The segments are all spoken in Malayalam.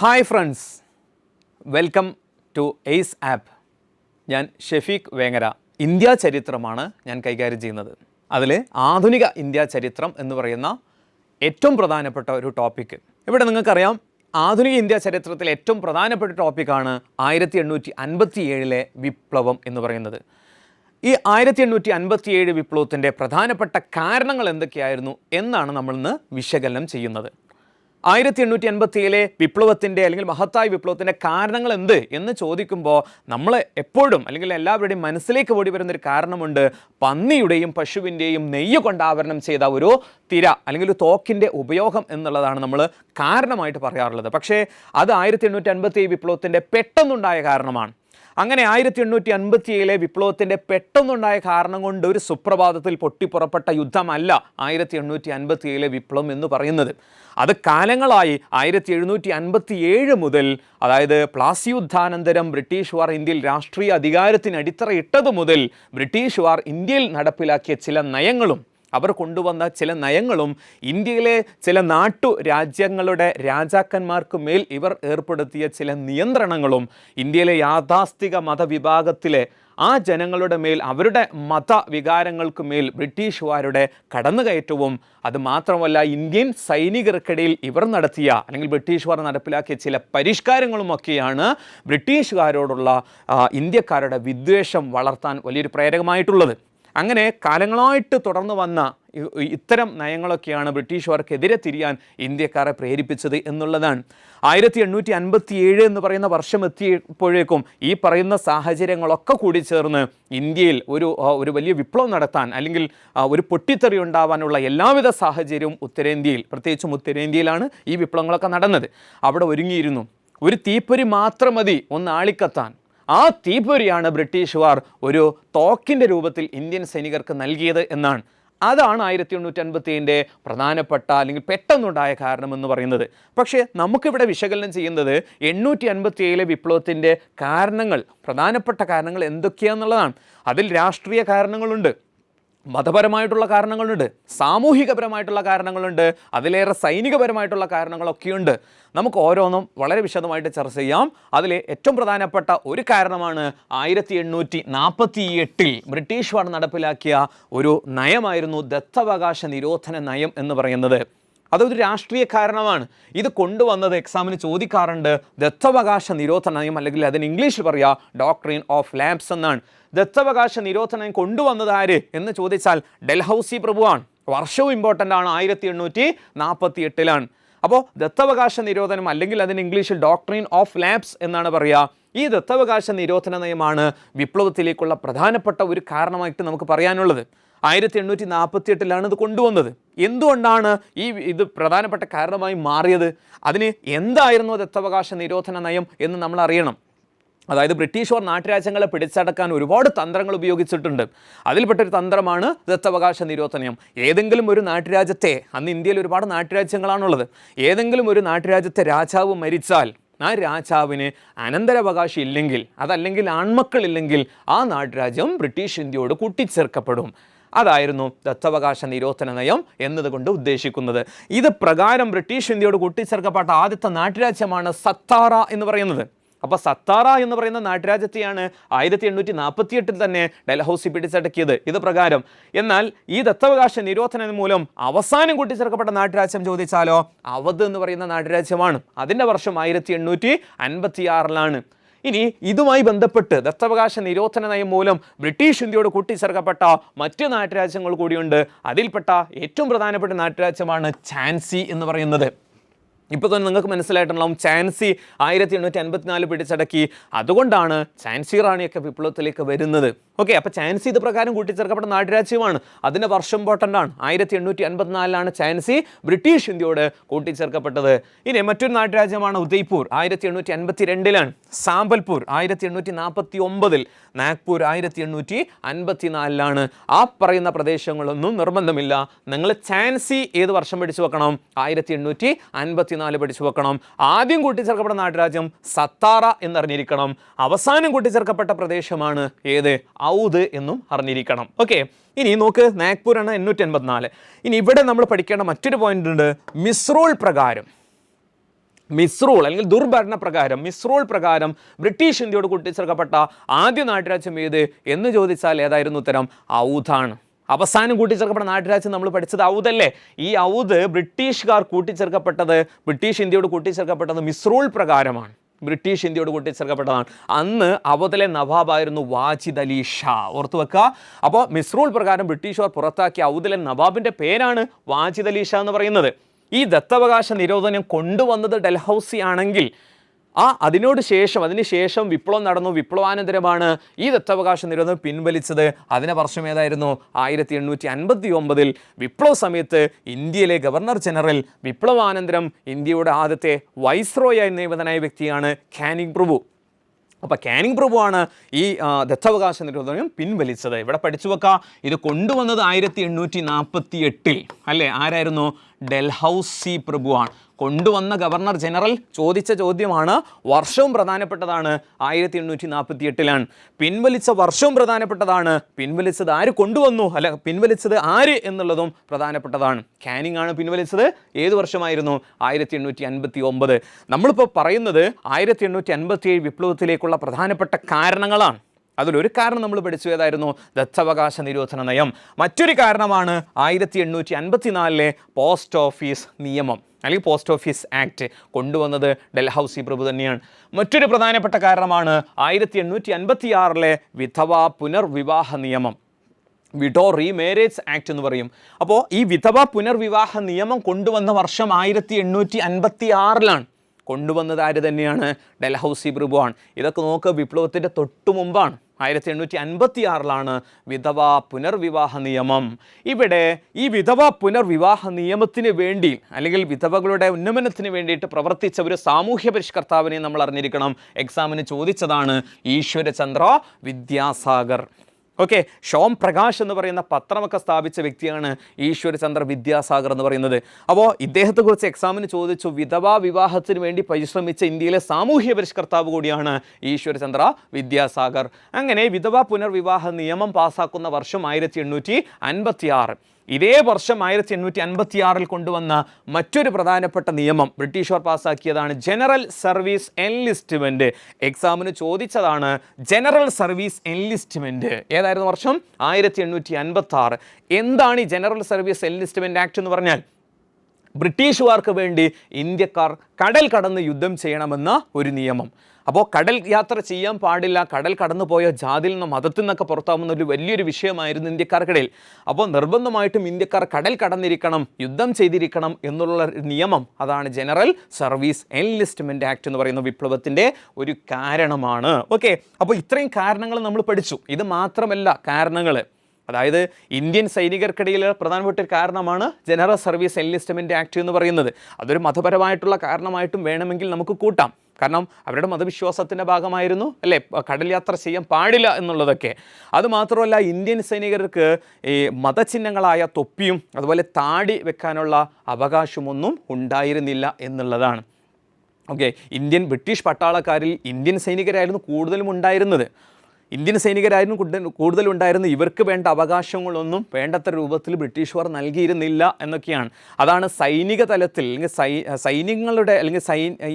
Hi friends, welcome to Ace app. ഞാൻ ഷെഫീഖ് വേങ്ങര. ഇന്ത്യ ചരിത്രമാണ് ഞാൻ കൈകാര്യം ചെയ്യുന്നത്. അതിൽ ആധുനിക ഇന്ത്യ ചരിത്രം എന്ന് പറയുന്ന ഏറ്റവും പ്രധാനപ്പെട്ട ഒരു ടോപ്പിക്ക്. ഇവിടെ നിങ്ങൾക്കറിയാം, ആധുനിക ഇന്ത്യ ചരിത്രത്തിൽ ഏറ്റവും പ്രധാനപ്പെട്ട ടോപ്പിക്കാണ് 1857 വിപ്ലവം എന്ന് പറയുന്നത്. ഈ 1857 വിപ്ലവത്തിൻ്റെ പ്രധാനപ്പെട്ട കാരണങ്ങൾ എന്തൊക്കെയായിരുന്നു എന്നാണ് നമ്മളിന്ന് വിശകലനം ചെയ്യുന്നത്. 1857 വിപ്ലവത്തിൻ്റെ അല്ലെങ്കിൽ മഹത്തായ വിപ്ലവത്തിൻ്റെ കാരണങ്ങൾ എന്ത് എന്ന് ചോദിക്കുമ്പോൾ നമ്മൾ എപ്പോഴും അല്ലെങ്കിൽ എല്ലാവരുടെയും മനസ്സിലേക്ക് ഓടി വരുന്നൊരു കാരണമുണ്ട്. പന്നിയുടെയും പശുവിൻ്റെയും നെയ്യ് കൊണ്ട് ആവരണം ചെയ്ത ഒരു തിര അല്ലെങ്കിൽ ഒരു തോക്കിൻ്റെ ഉപയോഗം എന്നുള്ളതാണ് നമ്മൾ കാരണമായിട്ട് പറയാറുള്ളത്. പക്ഷേ അത് 1857 വിപ്ലവത്തിൻ്റെ പെട്ടെന്നുണ്ടായ കാരണമാണ്. അങ്ങനെ 1857 വിപ്ലവത്തിൻ്റെ പെട്ടെന്നുണ്ടായ കാരണം കൊണ്ട് ഒരു സുപ്രഭാതത്തിൽ പൊട്ടിപ്പുറപ്പെട്ട യുദ്ധമല്ല 1857 വിപ്ലവം എന്ന് പറയുന്നത്. അത് കാലങ്ങളായി 1757 മുതൽ, അതായത് പ്ലാസി യുദ്ധാനന്തരം ബ്രിട്ടീഷുകാർ ഇന്ത്യയിൽ രാഷ്ട്രീയ അധികാരത്തിന് അടിത്തറയിട്ടത് മുതൽ ബ്രിട്ടീഷുകാർ ഇന്ത്യയിൽ നടപ്പിലാക്കിയ ചില നയങ്ങളും അവർ കൊണ്ടുവന്ന ചില നയങ്ങളും ഇന്ത്യയിലെ ചില രാജ്യങ്ങളുടെ രാജാക്കന്മാർക്ക് മേൽ ഇവർ ഏർപ്പെടുത്തിയ ചില നിയന്ത്രണങ്ങളും ഇന്ത്യയിലെ യാഥാസ്ഥിക മതവിഭാഗത്തിലെ ആ ജനങ്ങളുടെ മേൽ അവരുടെ മതവികാരങ്ങൾക്ക് മേൽ ബ്രിട്ടീഷുകാരുടെ കടന്നുകയറ്റവും, അതുമാത്രമല്ല ഇന്ത്യൻ സൈനികർക്കിടയിൽ ഇവർ നടത്തിയ അല്ലെങ്കിൽ ബ്രിട്ടീഷുകാർ നടപ്പിലാക്കിയ ചില പരിഷ്കാരങ്ങളുമൊക്കെയാണ് ബ്രിട്ടീഷുകാരോടുള്ള ഇന്ത്യക്കാരുടെ വിദ്വേഷം വളർത്താൻ വലിയൊരു പ്രേരകമായിട്ടുള്ളത്. അങ്ങനെ കാലങ്ങളായിട്ട് തുടർന്ന് വന്ന ഇത്തരം നയങ്ങളൊക്കെയാണ് ബ്രിട്ടീഷുകാർക്കെതിരെ തിരിയാൻ ഇന്ത്യക്കാരെ പ്രേരിപ്പിച്ചത് എന്നുള്ളതാണ്. 1857 എന്ന് പറയുന്ന വർഷം എത്തിയപ്പോഴേക്കും ഈ പറയുന്ന സാഹചര്യങ്ങളൊക്കെ കൂടി ചേർന്ന് ഇന്ത്യയിൽ ഒരു വലിയ വിപ്ലവം നടത്താൻ അല്ലെങ്കിൽ ഒരു പൊട്ടിത്തെറി ഉണ്ടാവാനുള്ള എല്ലാവിധ സാഹചര്യവും ഉത്തരേന്ത്യയിൽ, പ്രത്യേകിച്ചും ഉത്തരേന്ത്യയിലാണ് ഈ വിപ്ലവങ്ങളൊക്കെ നടന്നത്. അവിടെ ഒരുങ്ങിയിരുന്നു. ഒരു തീപ്പൊരി മാത്രം മതി ഒന്ന് ആളിക്കത്താൻ. ആ തീപ്പൊരിയാണ് ബ്രിട്ടീഷുകാർ ഒരു തോക്കിൻ്റെ രൂപത്തിൽ ഇന്ത്യൻ സൈനികർക്ക് നൽകിയത് എന്നാണ്. അതാണ് 1857 പ്രധാനപ്പെട്ട അല്ലെങ്കിൽ പെട്ടെന്നുണ്ടായ കാരണമെന്ന് പറയുന്നത്. പക്ഷേ നമുക്കിവിടെ വിശകലനം ചെയ്യുന്നത് 1857 വിപ്ലവത്തിൻ്റെ കാരണങ്ങൾ, പ്രധാനപ്പെട്ട കാരണങ്ങൾ എന്തൊക്കെയാണെന്നുള്ളതാണ്. അതിൽ രാഷ്ട്രീയ കാരണങ്ങളുണ്ട്, മതപരമായിട്ടുള്ള കാരണങ്ങളുണ്ട്, സാമൂഹികപരമായിട്ടുള്ള കാരണങ്ങളുണ്ട്, അതിലേറെ സൈനികപരമായിട്ടുള്ള കാരണങ്ങളൊക്കെയുണ്ട്. നമുക്ക് ഓരോന്നും വളരെ വിശദമായിട്ട് ചർച്ച ചെയ്യാം. അതിൽ ഏറ്റവും പ്രധാനപ്പെട്ട ഒരു കാരണമാണ് 1848 ബ്രിട്ടീഷുകാർ നടപ്പിലാക്കിയ ഒരു നയമായിരുന്നു ദത്തവകാശ നിരോധന നയം എന്ന് പറയുന്നത്. അതൊരു രാഷ്ട്രീയ കാരണമാണ്. ഇത് കൊണ്ടുവന്നത് എക്സാമിന് ചോദിക്കാറുണ്ട്. ദത്തവകാശ നിരോധന നയം, അല്ലെങ്കിൽ അതിന് ഇംഗ്ലീഷിൽ പറയുക ഡോക്ട്രിൻ ഓഫ് ലാപ്സ് എന്നാണ്. ദത്തവകാശ നിരോധനം കൊണ്ടുവന്നത് ആര് എന്ന് ചോദിച്ചാൽ ഡൽഹൌസി പ്രഭുവാണ്. വർഷവും ഇമ്പോർട്ടൻ്റ് ആണ്, 1848 അപ്പോൾ ദത്തവകാശ നിരോധനം, അല്ലെങ്കിൽ അതിന് ഇംഗ്ലീഷിൽ ഡോക്ട്രിൻ ഓഫ് ലാപ്സ് എന്നാണ് പറയുക. ഈ ദത്തവകാശ നിരോധന നയമാണ് വിപ്ലവത്തിലേക്കുള്ള പ്രധാനപ്പെട്ട ഒരു കാരണമായിട്ട് നമുക്ക് പറയാനുള്ളത്. 1848 ഇത് കൊണ്ടുവന്നത്. എന്തുകൊണ്ടാണ് ഇത് പ്രധാനപ്പെട്ട കാരണമായി മാറിയത്? അതിന് എന്തായിരുന്നു ദത്തവകാശ നിരോധന നയം എന്ന് നമ്മൾ അറിയണം. അതായത് ബ്രിട്ടീഷുകാർ നാട്ടുരാജ്യങ്ങളെ പിടിച്ചടക്കാൻ ഒരുപാട് തന്ത്രങ്ങൾ ഉപയോഗിച്ചിട്ടുണ്ട്. അതിൽപ്പെട്ടൊരു തന്ത്രമാണ് ദത്തവകാശ നിരോധനം. ഏതെങ്കിലും ഒരു നാട്ടുരാജ്യത്തെ, അന്ന് ഇന്ത്യയിൽ ഒരുപാട് നാട്ടുരാജ്യങ്ങളാണുള്ളത്, ഏതെങ്കിലും ഒരു നാട്ടുരാജ്യത്തെ രാജാവ് മരിച്ചാൽ ആ രാജാവിന് അനന്തരാവകാശം ഇല്ലെങ്കിൽ, അതല്ലെങ്കിൽ ആൺമക്കളില്ലെങ്കിൽ ആ നാട്ടുരാജ്യം ബ്രിട്ടീഷ് ഇന്ത്യയോട് കൂട്ടിച്ചേർക്കപ്പെടും. അതായിരുന്നു ദത്തവകാശ നിരോധന നയം എന്നതുകൊണ്ട് ഉദ്ദേശിക്കുന്നത്. ഇത് പ്രകാരം ബ്രിട്ടീഷ് ഇന്ത്യയോട് കൂട്ടിച്ചേർക്കപ്പെട്ട ആദ്യത്തെ നാട്ടുരാജ്യമാണ് സത്താറ എന്ന് പറയുന്നത്. അപ്പോൾ സത്താറ എന്ന് പറയുന്ന നാട്ടുരാജ്യത്തെയാണ് 1848 തന്നെ ഡൽഹൌസി പിടിച്ചടക്കിയത് ഇത് പ്രകാരം. എന്നാൽ ഈ ദത്തവകാശ നിരോധനം മൂലം അവസാനം കൂട്ടിച്ചേർക്കപ്പെട്ട നാട്ടുരാജ്യം ചോദിച്ചാലോ അവധ് എന്ന് പറയുന്ന നാട്ടുരാജ്യമാണ്. അതിൻ്റെ വർഷം 1856 ഇനി ഇതുമായി ബന്ധപ്പെട്ട് ദത്തവകാശ നിരോധന നയം മൂലം ബ്രിട്ടീഷ് ഇന്ത്യയോട് കൂട്ടിച്ചേർക്കപ്പെട്ട മറ്റ് നാട്ടുരാജ്യങ്ങൾ കൂടിയുണ്ട്. അതിൽപ്പെട്ട ഏറ്റവും പ്രധാനപ്പെട്ട നാട്ടുരാജ്യമാണ് ഝാൻസി എന്ന് പറയുന്നത്. ഇപ്പോൾ തന്നെ നിങ്ങൾക്ക് മനസ്സിലായിട്ടുണ്ടാവും, ഝാൻസി 1854 പിടിച്ചടക്കി. അതുകൊണ്ടാണ് ഝാൻസി റാണിയൊക്കെ വിപ്ലവത്തിലേക്ക് വരുന്നത്. ഓക്കെ, അപ്പോൾ ഝാൻസി ഇത് പ്രകാരം കൂട്ടിച്ചേർക്കപ്പെട്ട നാട്ടുരാജ്യമാണ്. അതിൻ്റെ വർഷം ഇമ്പോർട്ടൻ്റാണ്. 1854 ഝാൻസി ബ്രിട്ടീഷ് ഇന്ത്യയോട് കൂട്ടിച്ചേർക്കപ്പെട്ടത്. ഇനി മറ്റൊരു നാട്ടുരാജ്യമാണ് ഉദയ്പൂർ, 1852 സാമ്പൽപൂർ 1849, നാഗ്പൂർ 1854. ആ പറയുന്ന പ്രദേശങ്ങളൊന്നും നിർബന്ധമില്ല. നിങ്ങൾ ഝാൻസി ഏത് വർഷം പഠിച്ചു വെക്കണം? 1854 പഠിച്ചു വെക്കണം. ആദ്യം കൂട്ടിച്ചേർക്കപ്പെട്ട നാട്ടുരാജ്യം സത്താറ എന്നറിഞ്ഞിരിക്കണം. അവസാനം കൂട്ടിച്ചേർക്കപ്പെട്ട പ്രദേശമാണ് ഏത്? ഔദ് എന്നും അറിഞ്ഞിരിക്കണം. ഓക്കെ, ഇനി നോക്ക്, നാഗ്പൂരാണ് 884. ഇനി ഇവിടെ നമ്മൾ പഠിക്കേണ്ട മറ്റൊരു പോയിന്റ് ഉണ്ട്. മിസ്റൂൾ പ്രകാരം മിസ്റൂൾ അല്ലെങ്കിൽ ദുർഭരണ പ്രകാരം മിസ്റൂൾ പ്രകാരം ബ്രിട്ടീഷ് ഇന്ത്യയോട് കൂട്ടിച്ചേർക്കപ്പെട്ട ആദ്യ നാട്ടുരാജ്യം ഏത് എന്ന് ചോദിച്ചാൽ ഏതായിരുന്നു ഉത്തരം? ഔധാണ്. അവസാനം കൂട്ടിച്ചേർക്കപ്പെട്ട നാട്ടുരാജ്യം നമ്മൾ പഠിച്ചത് ഔദല്ലേ. ഈ ഔദ് ബ്രിട്ടീഷുകാർ കൂട്ടിച്ചേർക്കപ്പെട്ടത്, ബ്രിട്ടീഷ് ഇന്ത്യയോട് കൂട്ടിച്ചേർക്കപ്പെട്ടത് മിസ്റൂൾ പ്രകാരമാണ്. ബ്രിട്ടീഷ് ഇന്ത്യയോട് കൂട്ടിച്ചേർക്കപ്പെട്ടതാണ്. അന്ന് അവധിലെ നവാബായിരുന്നു വാജിദ് അലി ഷാ. ഓർത്തു വെക്കുക. അപ്പോൾ മിസ്റൂൾ പ്രകാരം ബ്രിട്ടീഷുകാർ പുറത്താക്കിയ ഔദിലെ നവാബിൻ്റെ പേരാണ് വാജിദ് അലി ഷാ എന്ന് പറയുന്നത്. ഈ ദത്തവകാശ നിരോധനം കൊണ്ടുവന്നത് ഡൽഹൌസി ആണെങ്കിൽ അതിനുശേഷം വിപ്ലവം നടന്നു. വിപ്ലവാനന്തരമാണ് ഈ ദത്തവകാശ നിരോധനം പിൻവലിച്ചത്. അതിന് വർഷം ഏതായിരുന്നു? 1859 വിപ്ലവ സമയത്ത് ഇന്ത്യയിലെ ഗവർണർ ജനറൽ, വിപ്ലവാനന്തരം ഇന്ത്യയുടെ ആദ്യത്തെ വൈസ്രോയായി നിയമിതനായ വ്യക്തിയാണ് കാനിങ് പ്രഭു. അപ്പോൾ കാനിങ് പ്രഭുവാണ് ഈ ദത്തവകാശ നിരോധനം പിൻവലിച്ചത്. ഇവിടെ പഠിച്ചു വെക്കുക, ഇത് കൊണ്ടുവന്നത് 1848 അല്ലേ. ആരായിരുന്നു? ഡൽഹൌസി പ്രഭുവാണ് കൊണ്ടുവന്ന ഗവർണർ ജനറൽ. ചോദിച്ച ചോദ്യമാണ്. വർഷവും പ്രധാനപ്പെട്ടതാണ്. 1848 പിൻവലിച്ച വർഷവും പ്രധാനപ്പെട്ടതാണ്. പിൻവലിച്ചത് ആര് കൊണ്ടുവന്നു, അല്ല പിൻവലിച്ചത് ആര് എന്നുള്ളതും പ്രധാനപ്പെട്ടതാണ്. കാനിങ് ആണ് പിൻവലിച്ചത്. ഏത് വർഷമായിരുന്നു? 1859. നമ്മളിപ്പോൾ പറയുന്നത് 1857 വിപ്ലവത്തിലേക്കുള്ള പ്രധാനപ്പെട്ട കാരണങ്ങളാണ്. അതിലൊരു കാരണം നമ്മൾ പഠിച്ചു, ഏതായിരുന്നു? ദത്തവകാശ നിരോധന നയം. മറ്റൊരു കാരണമാണ് 1854 പോസ്റ്റ് ഓഫീസ് നിയമം അല്ലെങ്കിൽ പോസ്റ്റ് ഓഫീസ് ആക്ട് കൊണ്ടുവന്നത് ഡൽഹൌസി പ്രഭു തന്നെയാണ്. മറ്റൊരു പ്രധാനപ്പെട്ട കാരണമാണ് 1856 വിധവാ പുനർവിവാഹ നിയമം, വിഡോ റീമാരേജ് ആക്ട് എന്ന് പറയും. അപ്പോൾ ഈ വിധവാ പുനർവിവാഹ നിയമം കൊണ്ടുവന്ന വർഷം 1856 കൊണ്ടുവന്നത് ആര് തന്നെയാണ്? ഡൽഹൌസി പ്രഭുവാണ്. ഇതൊക്കെ നോക്കുക, വിപ്ലവത്തിൻ്റെ തൊട്ടു മുമ്പാണ്. 1856 വിധവാ പുനർവിവാഹ നിയമം. ഇവിടെ ഈ വിധവാ പുനർവിവാഹ നിയമത്തിന് വേണ്ടി അല്ലെങ്കിൽ വിധവകളുടെ ഉന്നമനത്തിന് വേണ്ടിയിട്ട് പ്രവർത്തിച്ച ഒരു സാമൂഹ്യ പരിഷ്കർത്താവിനെ നമ്മൾ അറിഞ്ഞിരിക്കണം. എക്സാമിന് ചോദിച്ചതാണ് ഈശ്വരചന്ദ്ര വിദ്യാസാഗർ. ഓക്കെ, ഷോം പ്രകാശ് എന്ന് പറയുന്ന പത്രമൊക്കെ സ്ഥാപിച്ച വ്യക്തിയാണ് ഈശ്വരചന്ദ്ര വിദ്യാസാഗർ എന്ന് പറയുന്നത്. അപ്പോൾ ഇദ്ദേഹത്തെക്കുറിച്ച് എക്സാമിന് ചോദിച്ചു. വിധവാ വിവാഹത്തിന് വേണ്ടി പരിശ്രമിച്ച ഇന്ത്യയിലെ സാമൂഹ്യ പരിഷ്കർത്താവ് കൂടിയാണ് ഈശ്വരചന്ദ്ര വിദ്യാസാഗർ. അങ്ങനെ വിധവാ പുനർവിവാഹ നിയമം പാസ്സാക്കുന്ന വർഷം 1856. ഇതേ വർഷം 1856 കൊണ്ടുവന്ന മറ്റൊരു പ്രധാനപ്പെട്ട നിയമം ബ്രിട്ടീഷുകാർ പാസ്സാക്കിയതാണ് ജനറൽ സർവീസ് എൻലിസ്റ്റ്മെൻറ്റ്. എക്സാമിന് ചോദിച്ചതാണ് ജനറൽ സർവീസ് എൻലിസ്റ്റ്മെൻറ്റ്. ഏതായിരുന്നു വർഷം? 1856. എന്താണ് ഈ ജനറൽ സർവീസ് എൻലിസ്റ്റ്മെൻറ്റ് ആക്ട് എന്ന് പറഞ്ഞാൽ? ബ്രിട്ടീഷുകാർക്ക് വേണ്ടി ഇന്ത്യക്കാർ കടൽ കടന്ന് യുദ്ധം ചെയ്യണമെന്ന ഒരു നിയമം. അപ്പോൾ കടൽ യാത്ര ചെയ്യാൻ പാടില്ല, കടൽ കടന്നു പോയ ജാതിയിൽ നിന്ന് മതത്തിൽ നിന്നൊക്കെ പുറത്താവുന്ന ഒരു വലിയൊരു വിഷയമായിരുന്നു ഇന്ത്യക്കാർക്കിടയിൽ. അപ്പോൾ നിർബന്ധമായിട്ടും ഇന്ത്യക്കാർ കടൽ കടന്നിരിക്കണം, യുദ്ധം ചെയ്തിരിക്കണം എന്നുള്ള നിയമം, അതാണ് ജനറൽ സർവീസ് എൻലിസ്റ്റ്മെൻറ്റ് ആക്ട് എന്ന് പറയുന്ന വിപ്ലവത്തിൻ്റെ ഒരു കാരണമാണ്. ഓക്കെ, അപ്പോൾ ഇത്രയും കാരണങ്ങൾ നമ്മൾ പഠിച്ചു. ഇത് മാത്രമല്ല കാരണങ്ങൾ, അതായത് ഇന്ത്യൻ സൈനികർക്കിടയിൽ പ്രധാനപ്പെട്ട ഒരു കാരണമാണ് ജനറൽ സർവീസ് എൻലിസ്റ്റ്മെൻറ്റ് ആക്ട് എന്ന് പറയുന്നത്. അതൊരു മതപരമായിട്ടുള്ള കാരണമായിട്ടും വേണമെങ്കിൽ നമുക്ക് കൂട്ടാം. കാരണം അവരുടെ മതവിശ്വാസത്തിൻ്റെ ഭാഗമായിരുന്നു അല്ലേ കടൽ യാത്ര ചെയ്യാൻ പാടില്ല എന്നുള്ളതൊക്കെ. അതുമാത്രമല്ല ഇന്ത്യൻ സൈനികർക്ക് ഈ മതചിഹ്നങ്ങളായ തൊപ്പിയും അതുപോലെ താടി വെക്കാനുള്ള അവകാശമൊന്നും ഉണ്ടായിരുന്നില്ല എന്നുള്ളതാണ്. ഓക്കെ, ബ്രിട്ടീഷ് പട്ടാളക്കാരിൽ ഇന്ത്യൻ സൈനികരായിരുന്നു കൂടുതലും ഉണ്ടായിരുന്നത്. കൂടുതലുണ്ടായിരുന്ന ഇവർക്ക് വേണ്ട അവകാശങ്ങളൊന്നും വേണ്ടത്ര രൂപത്തിൽ ബ്രിട്ടീഷുകാർ നൽകിയിരുന്നില്ല എന്നൊക്കെയാണ്. അതാണ് സൈനിക തലത്തിൽ അല്ലെങ്കിൽ സൈന്യങ്ങളുടെ അല്ലെങ്കിൽ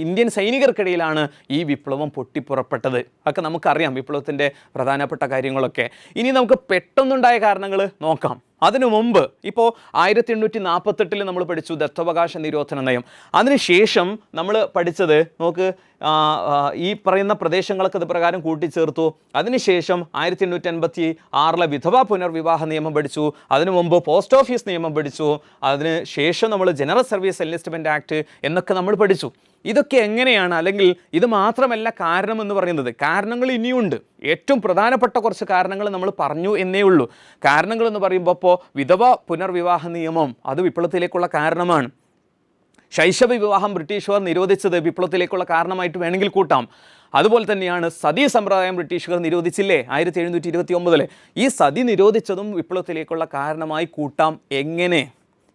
ഇന്ത്യൻ സൈനികർക്കിടയിലാണ് ഈ വിപ്ലവം പൊട്ടിപ്പുറപ്പെട്ടത്. ഒക്കെ നമുക്കറിയാം വിപ്ലവത്തിൻ്റെ പ്രധാനപ്പെട്ട കാര്യങ്ങളൊക്കെ. ഇനി നമുക്ക് പെട്ടെന്നുണ്ടായ കാരണങ്ങൾ നോക്കാം. അതിനു മുമ്പ് ഇപ്പോൾ 1848 നമ്മൾ പഠിച്ചു ദത്തവകാശ നിരോധന നയം. അതിനുശേഷം നമ്മൾ പഠിച്ചത് നോക്ക്, ഈ പറയുന്ന പ്രദേശങ്ങളൊക്കെ ഇത് പ്രകാരം കൂട്ടിച്ചേർത്തു. അതിനുശേഷം 1856 വിധവാ പുനർവിവാഹ നിയമം പഠിച്ചു. അതിനു മുമ്പ് പോസ്റ്റ് ഓഫീസ് നിയമം പഠിച്ചു. അതിന് ശേഷം നമ്മൾ ജനറൽ സർവീസ് എൻലിസ്റ്റ്മെൻറ്റ് ആക്ട് എന്നൊക്കെ നമ്മൾ പഠിച്ചു. ഇതൊക്കെ എങ്ങനെയാണ്, അല്ലെങ്കിൽ ഇത് മാത്രമല്ല കാരണം എന്ന് പറയുന്നത്, കാരണങ്ങൾ ഇനിയുണ്ട്. ഏറ്റവും പ്രധാനപ്പെട്ട കുറച്ച് കാരണങ്ങൾ നമ്മൾ പറഞ്ഞു എന്നേ ഉള്ളൂ. കാരണങ്ങൾ എന്ന് പറയുമ്പോൾ ഇപ്പോൾ വിധവാ പുനർവിവാഹ നിയമം അത് വിപ്ലവത്തിലേക്കുള്ള കാരണമാണ്. ശൈശവ വിവാഹം ബ്രിട്ടീഷുകാർ നിരോധിച്ചത് വിപ്ലവത്തിലേക്കുള്ള കാരണമായിട്ട് വേണമെങ്കിൽ കൂട്ടാം. അതുപോലെ തന്നെയാണ് സതി സമ്പ്രദായം ബ്രിട്ടീഷുകാർ നിരോധിച്ചില്ലേ 1729. ഈ സതി നിരോധിച്ചതും വിപ്ലവത്തിലേക്കുള്ള കാരണമായി കൂട്ടാം. എങ്ങനെ?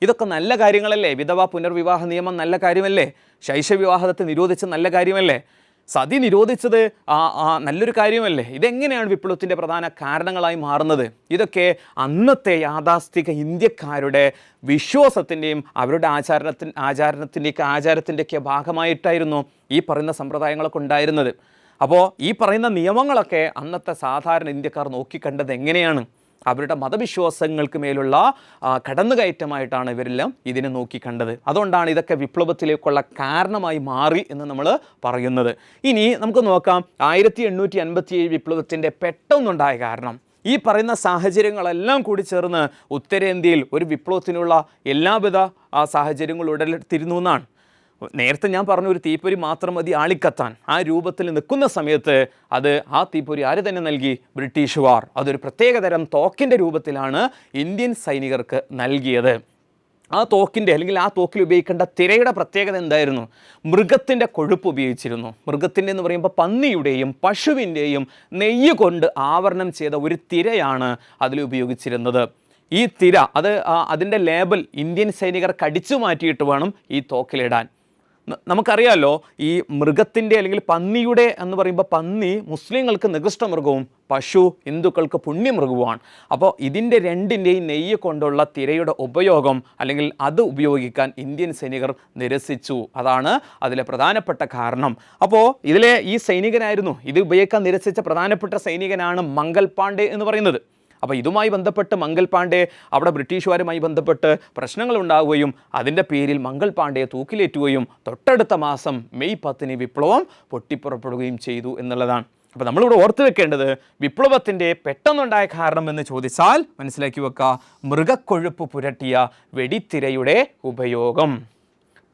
ഇതൊക്കെ നല്ല കാര്യങ്ങളല്ലേ? വിധവാ പുനർവിവാഹ നിയമം നല്ല കാര്യമല്ലേ? ശൈശവ വിവാഹത്തെ നിരോധിച്ച നല്ല കാര്യമല്ലേ? സതി നിരോധിച്ചത് നല്ലൊരു കാര്യമല്ലേ? ഇതെങ്ങനെയാണ് വിപ്ലവത്തിൻ്റെ പ്രധാന കാരണങ്ങളായി മാറുന്നത്? ഇതൊക്കെ അന്നത്തെ യാഥാസ്ഥിക ഇന്ത്യക്കാരുടെ വിശ്വാസത്തിൻ്റെയും അവരുടെ ആചാരത്തിൻ്റെയൊക്കെ ഭാഗമായിട്ടായിരുന്നു ഈ പറയുന്ന സമ്പ്രദായങ്ങളൊക്കെ ഉണ്ടായിരുന്നത്. അപ്പോൾ ഈ പറയുന്ന നിയമങ്ങളൊക്കെ അന്നത്തെ സാധാരണ ഇന്ത്യക്കാർ നോക്കിക്കണ്ടത് എങ്ങനെയാണ്? അവരുടെ മതവിശ്വാസങ്ങൾക്ക് മേലുള്ള കടന്നുകയറ്റമായിട്ടാണ് ഇവരെല്ലാം ഇതിനെ നോക്കിക്കണ്ടത്. അതുകൊണ്ടാണ് ഇതൊക്കെ വിപ്ലവത്തിലേക്കുള്ള കാരണമായി മാറി എന്ന് നമ്മൾ പറയുന്നത്. ഇനി നമുക്ക് നോക്കാം 1857 വിപ്ലവത്തിൻ്റെ പെട്ടെന്നുണ്ടായ കാരണം. ഈ പറയുന്ന സാഹചര്യങ്ങളെല്ലാം കൂടി ചേർന്ന് ഉത്തരേന്ത്യയിൽ ഒരു വിപ്ലവത്തിനുള്ള എല്ലാവിധ സാഹചര്യങ്ങളും ഉടലെടുത്തിരുന്നു എന്നാണ്. നേരത്തെ ഞാൻ പറഞ്ഞ ഒരു തീപ്പൊരി മാത്രം മതി ആളിക്കത്താൻ. ആ രൂപത്തിൽ നിൽക്കുന്ന സമയത്ത് ആ തീപ്പൊരി ആര് തന്നെ നൽകി? ബ്രിട്ടീഷുകാർ. അതൊരു പ്രത്യേകതരം തോക്കിൻ്റെ രൂപത്തിലാണ് ഇന്ത്യൻ സൈനികർക്ക് നൽകിയത്. ആ തോക്കിൻ്റെ അല്ലെങ്കിൽ ആ തോക്കിൽ ഉപയോഗിക്കേണ്ട തിരയുടെ പ്രത്യേകത എന്തായിരുന്നു? മൃഗത്തിൻ്റെ കൊഴുപ്പ് ഉപയോഗിച്ചിരുന്നു. മൃഗത്തിൻ്റെ എന്ന് പറയുമ്പോൾ പന്നിയുടെയും പശുവിൻ്റെയും നെയ്യ് കൊണ്ട് ആവരണം ചെയ്ത ഒരു തിരയാണ് അതിൽ ഉപയോഗിച്ചിരുന്നത്. ഈ തിര അതിൻ്റെ ലേബൽ ഇന്ത്യൻ സൈനികർ കടിച്ചു മാറ്റിയിട്ട് വേണം ഈ തോക്കിലിടാൻ. നമുക്കറിയാമല്ലോ, ഈ മൃഗത്തിൻ്റെ അല്ലെങ്കിൽ പന്നിയുടെ എന്ന് പറയുമ്പോൾ പന്നി മുസ്ലിങ്ങൾക്ക് നികൃഷ്ട മൃഗവും പശു ഹിന്ദുക്കൾക്ക് പുണ്യമൃഗവുമാണ്. അപ്പോൾ ഇതിൻ്റെ രണ്ടിൻ്റെയും നെയ്യ് കൊണ്ടുള്ള തിരയുടെ ഉപയോഗം അല്ലെങ്കിൽ അത് ഉപയോഗിക്കാൻ ഇന്ത്യൻ സൈനികർ നിരസിച്ചു. അതാണ് അതിലെ പ്രധാനപ്പെട്ട കാരണം. അപ്പോൾ ഇതിലെ ഈ സൈനികനായിരുന്നു, ഇത് ഉപയോഗിക്കാൻ നിരസിച്ച പ്രധാനപ്പെട്ട സൈനികനാണ് മംഗൽ പാണ്ഡെ എന്ന് പറയുന്നത്. അപ്പോൾ ഇതുമായി ബന്ധപ്പെട്ട് മംഗൽ പാണ്ഡെ അവിടെ ബ്രിട്ടീഷുകാരുമായി ബന്ധപ്പെട്ട് പ്രശ്നങ്ങൾ ഉണ്ടാവുകയും അതിൻ്റെ പേരിൽ മംഗൽ പാണ്ഡെയെ തൂക്കിലേറ്റുകയും തൊട്ടടുത്ത മാസം മെയ് 10 വിപ്ലവം പൊട്ടിപ്പുറപ്പെടുകയും ചെയ്തു എന്നുള്ളതാണ്. അപ്പോൾ നമ്മളിവിടെ ഓർത്ത് വെക്കേണ്ടത് വിപ്ലവത്തിൻ്റെ പെട്ടെന്നുണ്ടായ കാരണം എന്ന് ചോദിച്ചാൽ മനസ്സിലാക്കി വെക്കുക, മൃഗക്കൊഴുപ്പ് പുരട്ടിയ വെടിത്തിരയുടെ ഉപയോഗം.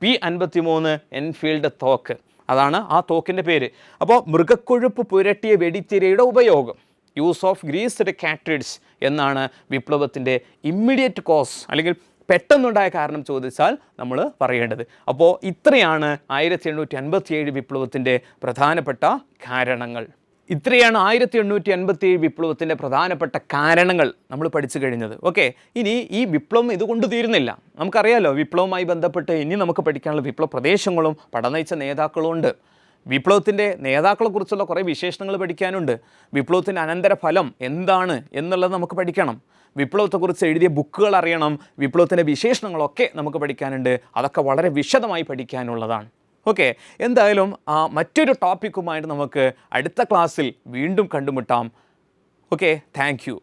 P53 എൻഫീൽഡ് തോക്ക്, അതാണ് ആ തോക്കിൻ്റെ പേര്. അപ്പോൾ മൃഗക്കൊഴുപ്പ് പുരട്ടിയ വെടിത്തിരയുടെ ഉപയോഗം, യൂസ് ഓഫ് ഗ്രീസ്ഡ് കാട്രിഡ്ജ് എന്നാണ് വിപ്ലവത്തിൻ്റെ ഇമ്മീഡിയറ്റ് കോസ് അല്ലെങ്കിൽ പെട്ടെന്നുണ്ടായ കാരണം ചോദിച്ചാൽ നമ്മൾ പറയേണ്ടത്. അപ്പോൾ ഇത്രയാണ് 1857 വിപ്ലവത്തിൻ്റെ പ്രധാനപ്പെട്ട കാരണങ്ങൾ. ഇത്രയാണ് 1857 വിപ്ലവത്തിൻ്റെ പ്രധാനപ്പെട്ട കാരണങ്ങൾ നമ്മൾ പഠിച്ചു കഴിഞ്ഞത്. ഓക്കെ, ഇനി ഈ വിപ്ലവം ഇതുകൊണ്ട് തീരുന്നില്ല. നമുക്കറിയാമല്ലോ, വിപ്ലവവുമായി ബന്ധപ്പെട്ട് ഇനി നമുക്ക് പഠിക്കാനുള്ള വിപ്ലവ പ്രദേശങ്ങളും പഠനയിച്ച നേതാക്കളും ഉണ്ട്. വിപ്ലവത്തിൻ്റെ നേതാക്കളെക്കുറിച്ചുള്ള കുറേ വിശേഷണങ്ങൾ പഠിക്കാനുണ്ട്. വിപ്ലവത്തിൻ്റെ അനന്തരഫലം എന്താണ് എന്നുള്ളത് നമുക്ക് പഠിക്കണം. വിപ്ലവത്തെക്കുറിച്ച് എഴുതിയ ബുക്കുകൾ അറിയണം. വിപ്ലവത്തിൻ്റെ വിശേഷണങ്ങളൊക്കെ നമുക്ക് പഠിക്കാനുണ്ട്. അതൊക്കെ വളരെ വിശദമായി പഠിക്കാനുള്ളതാണ്. ഓക്കെ, എന്തായാലും മറ്റൊരു ടോപ്പിക്കുമായിട്ട് നമുക്ക് അടുത്ത ക്ലാസ്സിൽ വീണ്ടും കണ്ടുമുട്ടാം. Okay, thank you.